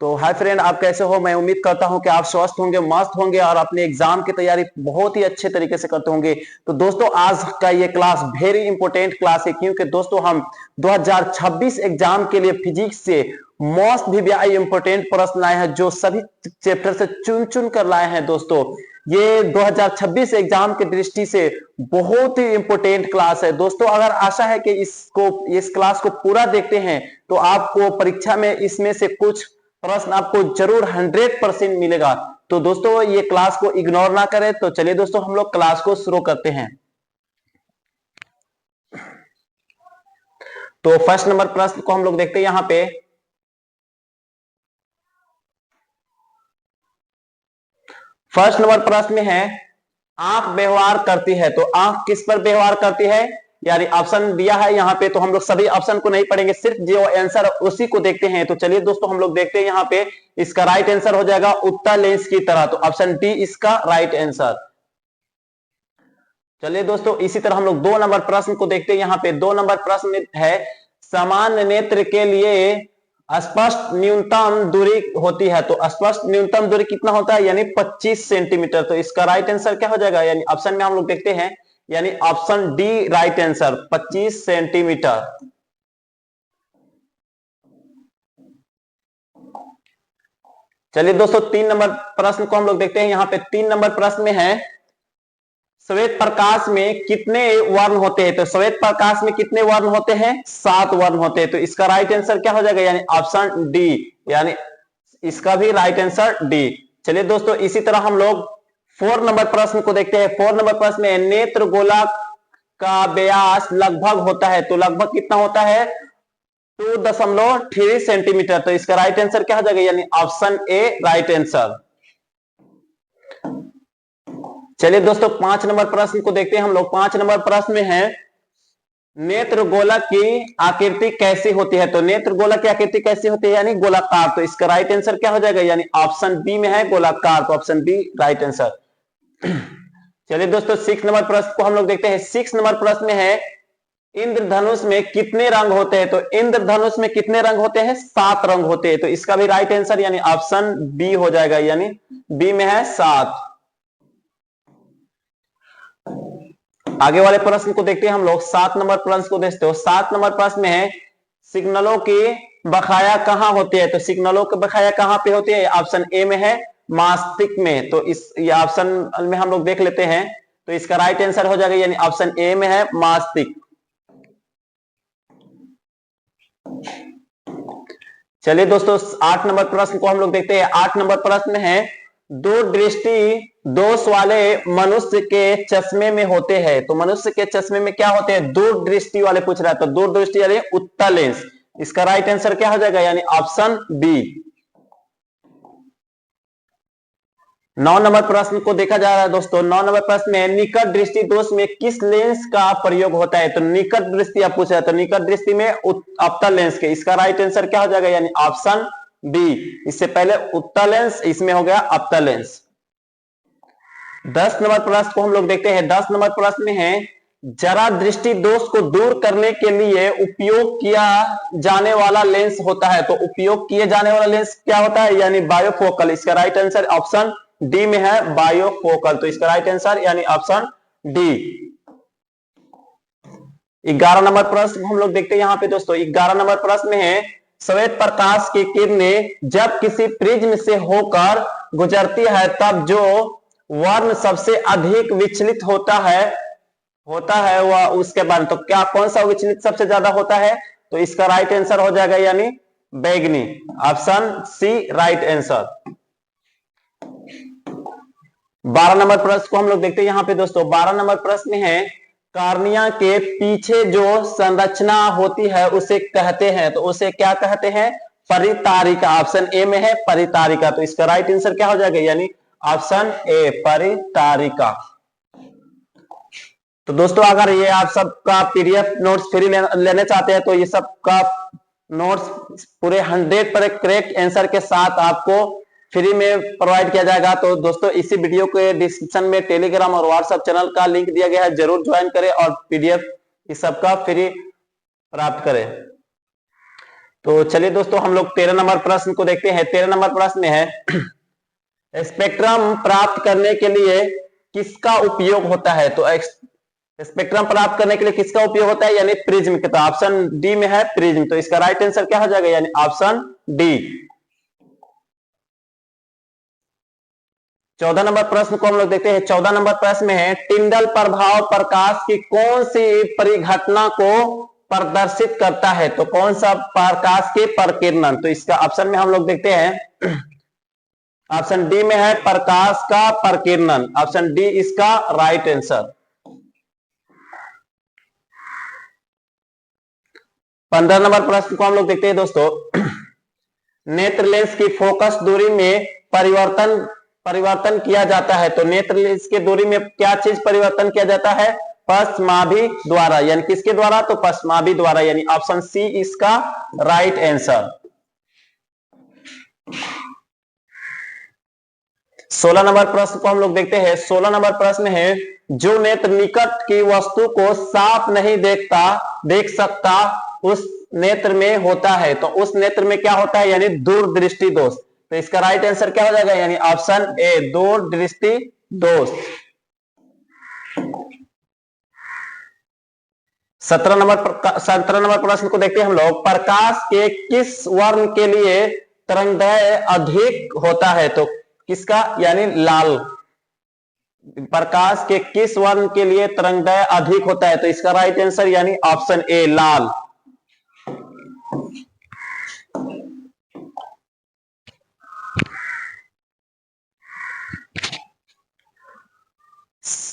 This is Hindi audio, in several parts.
तो हाय फ्रेंड, आप कैसे हो? मैं उम्मीद करता हूं कि आप स्वस्थ होंगे, मस्त होंगे और अपने एग्जाम की तैयारी बहुत ही अच्छे तरीके से करते होंगे। तो दोस्तों, आज का ये क्लास वेरी इंपॉर्टेंट क्लास है, क्योंकि दोस्तों हम 2026 एग्जाम के लिए फिजिक्स से मोस्ट वीवीआई इंपॉर्टेंट प्रश्न लाए हैं, जो सभी चैप्टर से चुन चुन कर लाए हैं। दोस्तों, ये 2026 एग्जाम की दृष्टि से बहुत ही इंपॉर्टेंट क्लास है। दोस्तों, अगर आशा है कि इस क्लास को पूरा देखते हैं तो आपको परीक्षा में इसमें से कुछ प्रश्न आपको जरूर 100% मिलेगा। तो दोस्तों, ये क्लास को इग्नोर ना करें। तो चलिए दोस्तों, हम लोग क्लास को शुरू करते हैं। तो फर्स्ट नंबर प्रश्न को हम लोग देखते हैं यहां पे। फर्स्ट नंबर प्रश्न में है, आंख व्यवहार करती है। तो आंख किस पर व्यवहार करती है? यानी ऑप्शन दिया है यहाँ पे, तो हम लोग सभी ऑप्शन को नहीं पढ़ेंगे, सिर्फ जो आंसर उसी को देखते हैं। तो चलिए दोस्तों, हम लोग देखते हैं यहाँ पे। इसका राइट आंसर हो जाएगा उत्तल लेंस की तरह। तो ऑप्शन डी इसका राइट आंसर। चलिए दोस्तों, इसी तरह हम लोग 2 नंबर प्रश्न को देखते हैं। यहाँ पे 2 नंबर प्रश्न है, सामान्य नेत्र के लिए स्पष्ट न्यूनतम दूरी होती है। तो स्पष्ट न्यूनतम दूरी कितना होता है? यानी 25 सेंटीमीटर। तो इसका राइट आंसर क्या हो जाएगा? यानी ऑप्शन में हम लोग देखते हैं, यानी option D right answer, 25 centimetre. चलिए दोस्तों, 3 नंबर प्रश्न को हम लोग देखते हैं। यहाँ पे 3 नंबर प्रश्न में है, श्वेत प्रकाश में कितने वर्ण होते हैं? तो श्वेत प्रकाश में कितने वर्ण होते हैं? 7 वर्ण होते हैं। तो इसका राइट आंसर क्या हो जाएगा? यानी ऑप्शन डी, यानी इसका भी राइट आंसर डी। चलिए दोस्तों, इसी तरह हम लोग 4 नंबर प्रश्न को देखते हैं। 4 नंबर प्रश्न में नेत्र गोलक का व्यास लगभग होता है। तो लगभग कितना होता है? 2.3 सेंटीमीटर। तो इसका राइट आंसर क्या हो जाएगा? यानी ऑप्शन ए राइट आंसर। चलिए दोस्तों, 5 नंबर प्रश्न को देखते हैं हम लोग। 5 नंबर प्रश्न में है, नेत्र गोलक की आकृति कैसी होती है? तो नेत्र गोलक की आकृति कैसी होती है? यानी गोलाकार। तो इसका राइट आंसर क्या हो जाएगा? यानी ऑप्शन बी में है गोलाकार। तो ऑप्शन बी राइट आंसर। चलिए दोस्तों, 6 नंबर प्रश्न को हम लोग देखते हैं। 6 नंबर प्रश्न में है, इंद्रधनुष में कितने रंग होते हैं? तो इंद्रधनुष में कितने रंग होते हैं? 7 रंग होते हैं। तो इसका भी राइट आंसर यानी ऑप्शन बी हो जाएगा, यानी बी में है 7। आगे वाले प्रश्न को देखते हैं हम लोग। 7 नंबर प्रश्न को देखते हो। 7 नंबर प्रश्न में है, सिग्नलों की बकाया कहां होती है? तो सिग्नलों की बकाया कहां पे होती है? ऑप्शन ए में है मस्तिष्क में। तो इस ऑप्शन में हम लोग देख लेते हैं। तो इसका राइट आंसर हो जाएगा, यानी ऑप्शन ए में है मस्तिष्क। चलिए दोस्तों, 8 नंबर प्रश्न को हम लोग देखते हैं। 8 नंबर प्रश्न में है, दूरदृष्टि दोष वाले मनुष्य के चश्मे में होते हैं। तो मनुष्य के चश्मे में क्या होते हैं? दूरदृष्टि वाले पूछ रहा है। तो दूरदृष्टि यानी उत्तल लेंस। इसका राइट आंसर क्या हो जाएगा? यानी ऑप्शन बी। 9 नंबर प्रश्न को देखा जा रहा है दोस्तों। 9 नंबर प्रश्न में, निकट दृष्टि दोष में किस लेंस का प्रयोग होता है? तो निकट दृष्टि आप पूछ रहे हैं। तो निकट दृष्टि में अवतल लेंस के। इसका राइट आंसर क्या हो जाएगा? यानी ऑप्शन बी। इससे पहले उत्तल लेंस, इसमें हो गया अवतल लेंस। 10 नंबर प्रश्न को हम लोग देखते हैं। 10 नंबर प्रश्न में है, जरा दृष्टि दोष को दूर करने के लिए उपयोग किया जाने वाला लेंस होता है। तो उपयोग किए जाने वाला लेंस क्या होता है? यानी बायोफोकल। इसका राइट आंसर ऑप्शन डी में है बायोफोकल। तो इसका राइट आंसर यानी ऑप्शन डी। 11 नंबर प्रश्न हम लोग देखते हैं यहाँ पे दोस्तों। 11 नंबर प्रश्न में है, श्वेत प्रकाश की किरणें जब किसी प्रिज्म से होकर गुजरती है तब जो वर्ण सबसे अधिक विचलित होता है वह उसके बाद। तो क्या कौन सा विचलित सबसे ज्यादा होता है? तो इसका राइट आंसर हो जाएगा, यानी बैगनी। Option C right answer. 12 number प्रश्न को हम लोग देखते हैं यहाँ पे दोस्तों। 12 नंबर प्रश्न में है, कार्निया के पीछे जो संरचना होती है उसे कहते हैं। तो उसे क्या कहते हैं? परितारिका। ऑप्शन ए में है परितारिका। तो इसका राइट आंसर क्या हो जाएगा? यानी ऑप्शन ए परितारिका। तो दोस्तों, अगर ये आप सबका पीडीएफ नोट्स फ्री लेने चाहते हैं तो ये सबका नोट्स पूरे 100 पर करेक्ट आंसर के साथ आपको फ्री में प्रोवाइड किया जाएगा। तो दोस्तों, इसी वीडियो के डिस्क्रिप्शन में टेलीग्राम और व्हाट्सएप चैनल का लिंक दिया गया है, जरूर ज्वाइन करें और पीडीएफ इस सबका फ्री प्राप्त करें। तो चलिए दोस्तों हम लोग 13 नंबर प्रश्न को देखते हैं। 13 नंबर प्रश्न में है स्पेक्ट्रम प्राप्त करने के लिए किसका उपयोग होता है? तो स्पेक्ट्रम प्राप्त करने के लिए किसका उपयोग होता है? यानी प्रिज्म के। तो ऑप्शन डी में है प्रिज्म, तो इसका राइट आंसर क्या हो जाएगा? यानी ऑप्शन डी। 14 नंबर प्रश्न को हम लोग देखते हैं। 14 नंबर प्रश्न में है टिंडल प्रभाव प्रकाश की कौन सी परिघटना को प्रदर्शित करता है? तो कौन सा प्रकाश के प्रकीर्णन? तो इसका ऑप्शन में हम लोग देखते हैं ऑप्शन डी में है प्रकाश का प्रकीर्णन। ऑप्शन डी इसका राइट आंसर। 15 नंबर प्रश्न को हम लोग देखते हैं दोस्तों। नेत्र लेंस की फोकस दूरी में परिवर्तन किया जाता है। तो नेत्र लेंस की दूरी में क्या चीज परिवर्तन किया जाता है? पश्चमाभि द्वारा। यानी किसके द्वारा? तो पश्चमाभि द्वारा, यानी ऑप्शन सी इसका राइट आंसर। 16 नंबर प्रश्न को हम लोग देखते हैं। 16 नंबर प्रश्न है जो नेत्र निकट की वस्तु को साफ नहीं देख सकता उस नेत्र में होता है। तो उस नेत्र में क्या होता है? यानी दूरदृष्टि दोष। तो इसका राइट आंसर क्या हो जाएगा? यानी ऑप्शन ए दूरदृष्टि दोष। 17 नंबर प्रश्न को देखते हैं हम लोग। प्रकाश के किस वर्ण के लिए तरंगदैर्घ्य अधिक होता है? तो किसका? यानी लाल। प्रकाश के किस वर्ण के लिए तरंगदैर्घ्य अधिक होता है? तो इसका राइट आंसर यानी ऑप्शन ए लाल।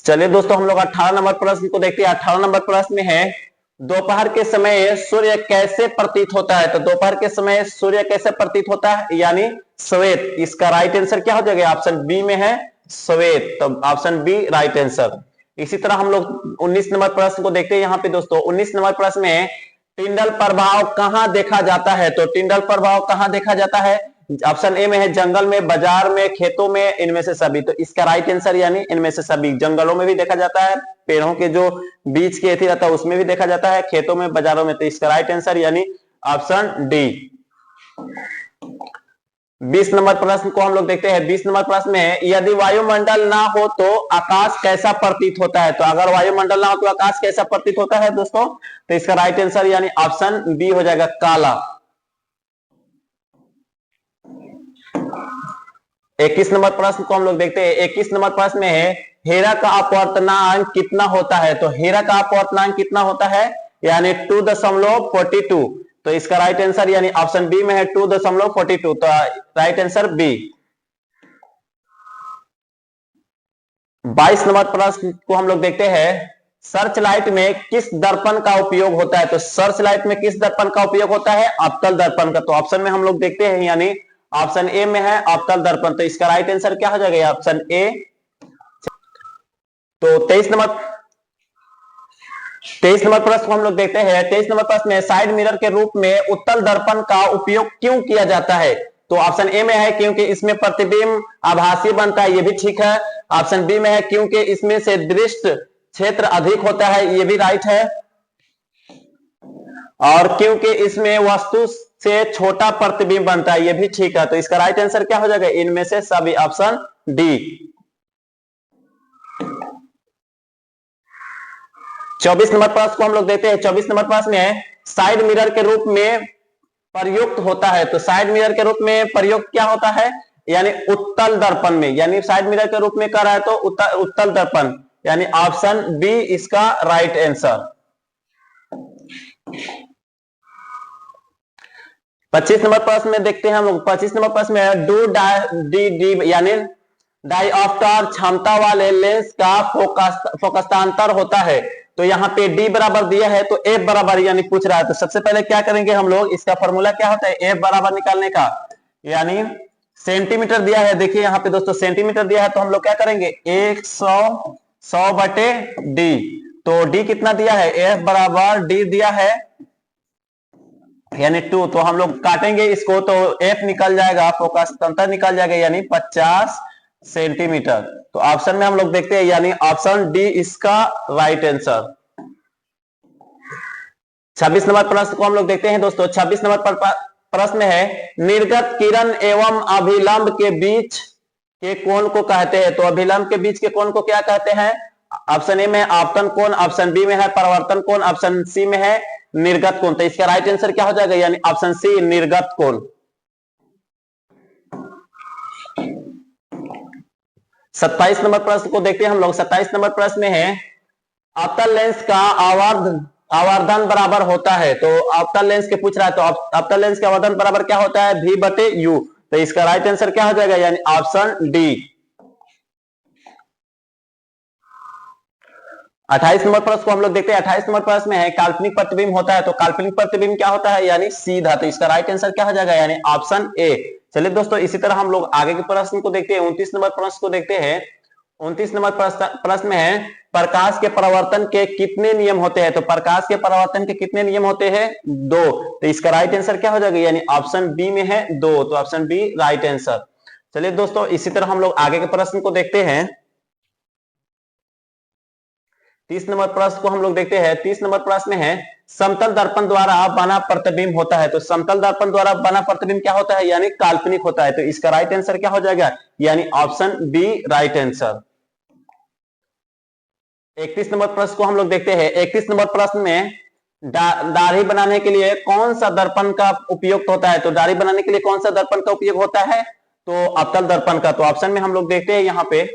चलिए दोस्तों हम लोग 18 नंबर प्रश्न को देखते हैं। 18 नंबर प्रश्न में है दोपहर के समय सूर्य कैसे प्रतीत होता है? तो दोपहर के समय सूर्य कैसे प्रतीत होता है? यानी श्वेत। इसका राइट आंसर क्या हो जाएगा? ऑप्शन बी में है श्वेत, तो ऑप्शन बी राइट आंसर। इसी तरह हम लोग 19 नंबर प्रश्न को देखते हैं। यहाँ पे दोस्तों 19 नंबर प्रश्न में टिंडल प्रभाव कहां देखा जाता है? तो टिंडल प्रभाव कहां देखा जाता है? ऑप्शन ए में है जंगल में, बाजार में, खेतों में, इनमें से सभी। तो इसका राइट आंसर यानी इनमें से सभी। जंगलों में भी देखा जाता है, पेड़ों के जो बीच के एथी रहता है उसमें भी देखा जाता है, खेतों में, बाजारों में। तो इसका राइट आंसर यानी ऑप्शन डी। 20 नंबर प्रश्न को हम लोग देखते हैं। 20 नंबर प्रश्न में यदि वायुमंडल ना हो तो आकाश कैसा प्रतीत होता है? तो अगर वायुमंडल ना हो तो आकाश कैसा प्रतीत होता है दोस्तों? तो इसका राइट आंसर यानी ऑप्शन बी हो जाएगा काला। 21 नंबर प्रश्न को हम लोग देखते हैं। 21 नंबर प्रश्न में है हेरा का अपवर्तनांक कितना होता है? तो हेरा का अपवर्तनांक कितना होता है? यानी 2.42। तो इसका राइट आंसर यानी ऑप्शन बी में है 2.42, तो राइट आंसर बी। 22 नंबर प्रश्न को हम लोग देखते हैं। सर्च लाइट में किस दर्पण का उपयोग होता है? तो सर्च लाइट में किस दर्पण का उपयोग होता है? अवतल दर्पण का। तो ऑप्शन में हम लोग देखते हैं यानी ऑप्शन ए में है अवतल दर्पण, तो इसका राइट आंसर क्या हो जाएगा? Option A. तो 23 नंबर प्रश्न को हम लोग देखते हैं। 23 नंबर प्रश्न में साइड मिरर के रूप में उत्तल दर्पण का उपयोग क्यों किया जाता है? तो ऑप्शन ए में है क्योंकि इसमें प्रतिबिंब आभासी बनता है, ये भी ठीक है। ऑप्शन बी में है क्योंकि इसमें से दृष्टि क्षेत्र अधिक होता है, ये भी राइट है। और क्योंकि इसमें वस्तु से छोटा प्रतिबिंब बनता है, ये भी ठीक है। तो इसका राइट आंसर क्या हो जाएगा? इनमें से सभी, ऑप्शन डी। 24 नंबर प्रश्न को हम लोग देखते हैं। 24 नंबर प्रश्न में साइड मिरर के रूप में प्रयुक्त होता है। तो साइड मिरर के रूप में प्रयुक्त क्या होता है? यानी उत्तल दर्पण में, यानी साइड मिरर के रूप में कर रहा है तो उत्तल दर्पण, यानी ऑप्शन बी इसका राइट आंसर। 25 नंबर प्रश्न में देखते हैं हम लोग। 25 नंबर प्रश्न में डू डी यानी डाइऑप्टर क्षमता वाले लेंस का फोकस्तांतर होता है। तो यहाँ पे डी बराबर दिया है तो एफ बराबर यानी पूछ रहा है। तो सबसे पहले क्या करेंगे हम लोग, इसका फॉर्मूला क्या होता है एफ बराबर निकालने का, यानी सेंटीमीटर दिया है। देखिए यहाँ पे दोस्तों सेंटीमीटर दिया है तो हम लोग क्या करेंगे 100 बटे डी। तो डी कितना दिया है? एफ बराबर डी दिया है यानी 2। तो हम लोग काटेंगे इसको तो एफ निकल जाएगा, फोकस अंतर निकल जाएगा यानी 50 सेंटीमीटर। तो ऑप्शन में हम लोग देखते हैं यानी ऑप्शन डी इसका राइट आंसर। 26 नंबर प्रश्न को हम लोग देखते हैं दोस्तों। 26 नंबर प्रश्न है, निर्गत किरण एवं अभिलंब के बीच के कोण को कहते हैं। तो अभिलंब के बीच के कोण को क्या कहते हैं? ऑप्शन ए में है आपतन कोण, ऑप्शन बी में है परावर्तन कोण, ऑप्शन सी में है निर्गत कोण। तो इसका राइट आंसर क्या हो जाएगा? यानी ऑप्शन सी निर्गत कोण। 27 नंबर प्रश्न को देखते हैं हम लोग। 27 नंबर प्रश्न में है, अवतल लेंस का आवर्धन बराबर होता है। तो अवतल लेंस के पूछ रहा है, तो अवतल लेंस का आवर्धन बराबर क्या होता है? V बटे U। तो इसका राइट आंसर क्या हो जाएगा? यानी ऑप्शन डी। 28 नंबर प्रश्न को हम लोग देखते हैं। 28 नंबर प्रश्न में है, काल्पनिक प्रतिबिंब होता है। तो काल्पनिक प्रतिबिंब क्या होता है? यानी सीधा। तो इसका राइट आंसर क्या हो जाएगा? यानी ऑप्शन ए। चलिए दोस्तों, इसी तरह हम लोग आगे के प्रश्न को देखते हैं। 29 नंबर प्रश्न को देखते हैं। 29 नंबर प्रश्न में है, प्रकाश के परावर्तन के कितने नियम होते हैं? तो प्रकाश के परावर्तन के कितने नियम होते हैं? 2। तो इसका राइट आंसर क्या हो जाएगा? यानी ऑप्शन बी में है 2। तो ऑप्शन बी राइट आंसर। चलिए दोस्तों, इसी तरह हम लोग आगे के प्रश्न को देखते हैं। 30 नंबर प्रश्न को हम लोग देखते हैं। 30 नंबर प्रश्न में है, समतल दर्पण द्वारा बना प्रतिबिंब होता है। तो समतल दर्पण द्वारा बना प्रतिबिंब क्या होता है? यानी काल्पनिक होता है। तो इसका राइट आंसर क्या हो जाएगा? यानी option B right answer. 31 number प्रश्न को हम लोग देखते हैं। 31 नंबर प्रश्न में, दाढ़ी बनाने के लिए कौन सा दर्पण का उपयोग होता है? तो दाढ़ी बनाने के लिए कौन सा दर्पण का उपयोग होता है? तो अवतल दर्पण का। तो ऑप्शन में हम लोग देखते हैं यहाँ पे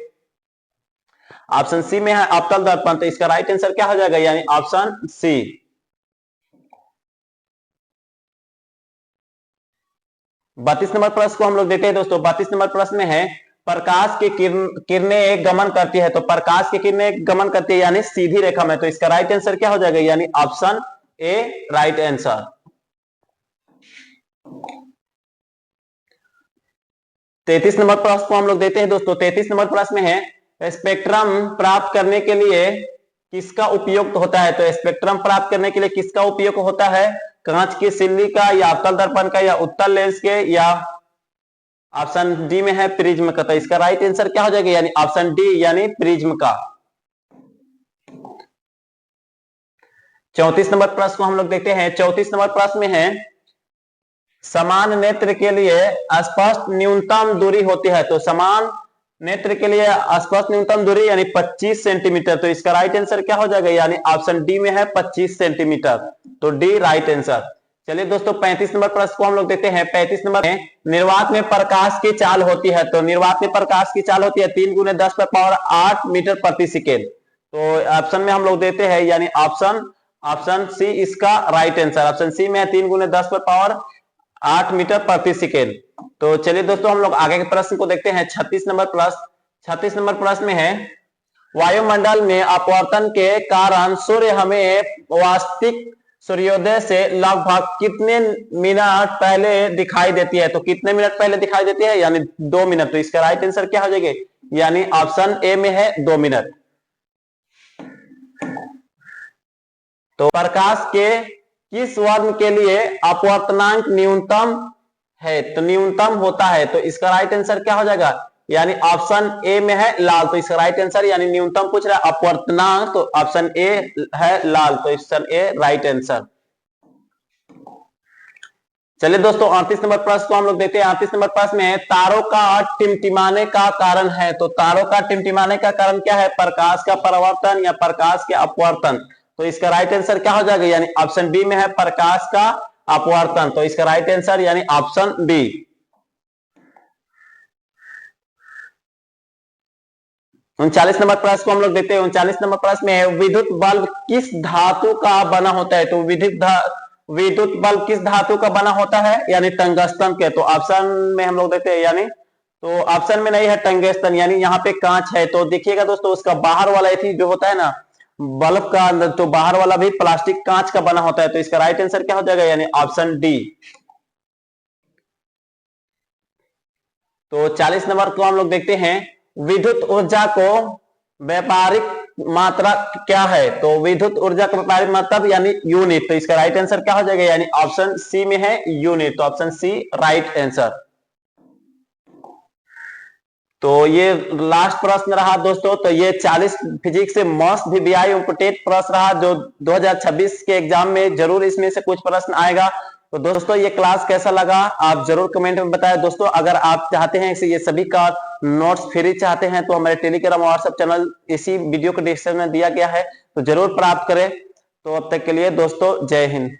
ऑप्शन सी में है अवतल दर्पण। तो इसका राइट आंसर क्या हो जाएगा? यानी ऑप्शन सी। 32 नंबर प्रश्न को हम लोग देखते हैं दोस्तों। 32 नंबर प्रश्न में है, प्रकाश की किरणें गमन करती है। तो प्रकाश की किरणें गमन करती है यानी सीधी रेखा में। तो इसका राइट आंसर क्या हो जाएगा? यानी option A right answer. 33 number प्रश्न को हम लोग देते हैं दोस्तों। 33 नंबर प्रश्न में है, स्पेक्ट्रम प्राप्त करने के लिए किसका उपयोग होता है? तो स्पेक्ट्रम प्राप्त करने के लिए किसका उपयोग होता है? कांच की सिल्ली का, या अवतल दर्पण का, या उत्तल लेंस के, या ऑप्शन डी में है प्रिज्म का। तो इसका राइट आंसर क्या हो जाएगा? यानी ऑप्शन डी यानी प्रिज्म का। 34 नंबर प्रश्न को हम लोग देखते हैं। 34 नंबर प्रश्न में है, समान नेत्र के लिए स्पष्ट न्यूनतम दूरी होती है। तो समान नेत्र के लिए स्पष्ट न्यूनतम दूरी यानी 25 सेंटीमीटर। तो इसका राइट आंसर क्या हो जाएगा? यानी ऑप्शन डी में है 25 सेंटीमीटर। तो डी राइट आंसर। चलिए दोस्तों, 35 नंबर प्रश्न को हम लोग देखते हैं। 35 नंबर में, निर्वात में प्रकाश की चाल होती है। तो निर्वात में प्रकाश की चाल होती है 3 × 10⁸ मीटर प्रति सेकेंड। तो ऑप्शन में हम लोग देते हैं यानी ऑप्शन सी इसका राइट आंसर। ऑप्शन सी में है 3 × 10⁸ मीटर प्रति सेकेंड। तो चलिए दोस्तों, हम लोग आगे के प्रश्न को देखते हैं। 36 नंबर प्रश्न। 36 नंबर प्रश्न में है, वायुमंडल में अपवर्तन के कारण सूर्य हमें वास्तविक सूर्योदय से लगभग कितने मिनट पहले दिखाई देती है? तो कितने मिनट पहले दिखाई देती है? यानी 2 मिनट। तो इसका राइट आंसर क्या हो जाएगा? यानी ऑप्शन ए में है 2 मिनट। तो प्रकाश के किस वर्ण के लिए अपवर्तनांक न्यूनतम है? तो न्यूनतम होता है। तो इसका राइट आंसर क्या हो जाएगा? यानी ऑप्शन ए में है लाल। तो इसका राइट आंसर, यानी न्यूनतम पूछ रहा है अपवर्तनांक, तो ऑप्शन ए है लाल। तो ऑप्शन ए राइट आंसर। चलिए दोस्तों, 38 नंबर प्रश्न को हम लोग देखते हैं। 38 नंबर प्रश्न में, तारों का टिमटिमाने का कारण है। तो तारों का टिमटिमाने का कारण क्या है? प्रकाश का परावर्तन या प्रकाश के अपवर्तन। तो इसका राइट आंसर क्या हो जाएगा? यानी ऑप्शन बी में है प्रकाश का अपवर्तन। तो इसका राइट आंसर यानी ऑप्शन बी। 39 नंबर प्रश्न को हम लोग देखते हैं। 39 नंबर प्रश्न में, विद्युत बल्ब किस धातु का बना होता है? तो विद्युत बल्ब किस धातु का बना होता है? यानी टंगस्टन के। तो ऑप्शन में हम लोग देखते हैं, यानी तो ऑप्शन में नहीं है टंगस्टन, यानी यहाँ पे कांच है। तो देखिएगा दोस्तों, उसका बाहर वाला जो होता है ना बल्ब का, तो बाहर वाला भी प्लास्टिक कांच का बना होता है। तो इसका राइट आंसर क्या हो जाएगा? यानी ऑप्शन डी। तो 40 नंबर को हम लोग देखते हैं, विद्युत ऊर्जा को व्यापारिक मात्रा क्या है? तो विद्युत ऊर्जा का व्यापारिक मात्रा यानी यूनिट। तो इसका राइट आंसर क्या हो जाएगा? यानी ऑप्शन सी में है यूनिट। तो ऑप्शन सी राइट आंसर। तो ये लास्ट प्रश्न रहा दोस्तों। तो ये 40 फिजिक्स से मोस्ट VBI इम्पोर्टेंट प्रश्न रहा, जो 2026 के एग्जाम में जरूर इसमें से कुछ प्रश्न आएगा। तो दोस्तों ये क्लास कैसा लगा आप जरूर कमेंट में बताएं। दोस्तों अगर आप चाहते हैं कि ये सभी का नोट्स फ्री चाहते हैं तो हमारे टेलीग्राम व्हाट्सएप चैनल इसी वीडियो के डिस्क्रिप्शन में दिया गया है, तो जरूर प्राप्त करें। तो अब तक के लिए दोस्तों जय हिंद।